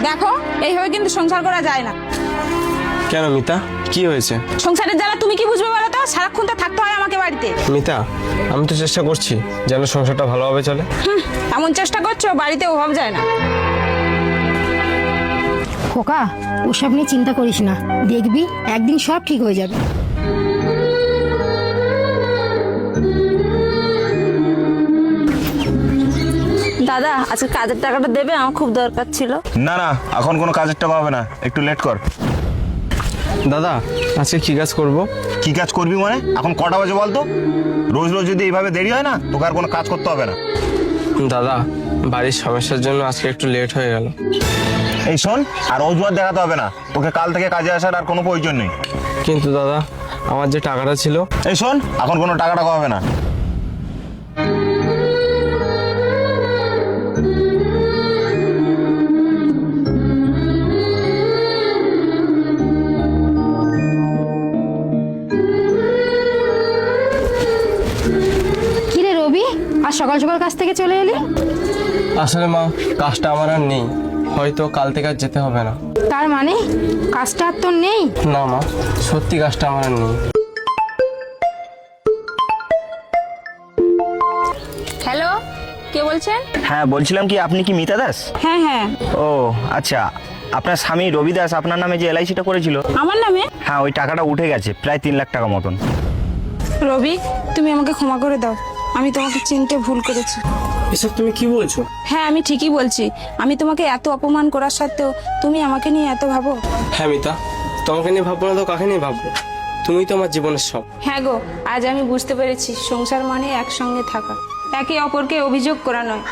দেখো, এইভাবে কিন্তু সংসার করা যায় না। কেন মিতা, কি হয়েছে? সংসারের জ্বালা তুমি কি বুঝবে বলো তো? সারাক্ষণ তো থাকতে হয় আমাকে বাড়িতে। মিতা, আমি তো চেষ্টা করছি যেন সংসারটা ভালোভাবে চলে। এমন চেষ্টা করছো, বাড়িতে অভাব যায় না। খোকা, ওসব নিয়ে চিন্তা করিস না, দেখবি একদিন সব ঠিক হয়ে যাবে। দাদা, আজকে কাজের টাকাটা দেবে, আমার খুব দরকার ছিল। না না, এখন কোনো কাজের টাকা হবে না, একটু লেট কর। দাদা, আজকে কি কাজ করব? কি কাজ করবি মানে? এখন কটা বাজে বলতো? রোজ রোজ যদি এইভাবে দেরি হয় না, তোকে আর কোনো কাজ করতে হবে না। দাদা, বাড়ির সমস্যার জন্য আজকে একটু লেট হয়ে গেল। এই শোন, আর অজুহাত দেখাতে হবে না, তোকে কাল থেকে কাজে আসার আর কোনো প্রয়োজন নেই। কিন্তু দাদা, আমার যে টাকাটা ছিল। এই শোন, এখন কোনো টাকা হবে না। কিরে রবি, আর সকাল সকাল কাজ থেকে চলে এলি? আসলে মা, কাজটা আমার আর নেই, হয়তো কাল থেকে আর যেতে হবে না। তার মানে কাজটা আর তোর নেই? না মা, সত্যি কাজটা আমার আর নেই। হ্যালো, কে বলছেন? হ্যাঁ, বলছিলাম কি, আপনি কি মিতা দাস? হ্যাঁ হ্যাঁ, ও আচ্ছা, আপনার স্বামী রবি দাস আপনার নামে যে এলআইসিটা করেছিল, আমার নামে? হ্যাঁ ওই টাকাটা উঠে গেছে, প্রায় 3 লাখ টাকা মতন। রবি, তুমি আমাকে ক্ষমা করে দাও, আমি তোমাকে চিনতে ভুল করেছি। এসব তুমি কি বলছো? হ্যাঁ, আমি ঠিকই বলছি। আমি তোমাকে এত অপমান করার সত্ত্বেও তুমি আমাকে নিয়ে এত ভাবো। হ্যাঁ মিতা, তোমাকে নিয়ে ভাববো না তো কাকে নিয়ে ভাববো? তুমি তো আমার জীবনের সব। হ্যাঁ গো, আজ আমি বুঝতে পেরেছি সংসার মানে একসঙ্গে থাকা, একে অপরকে অভিযোগ করা নয়।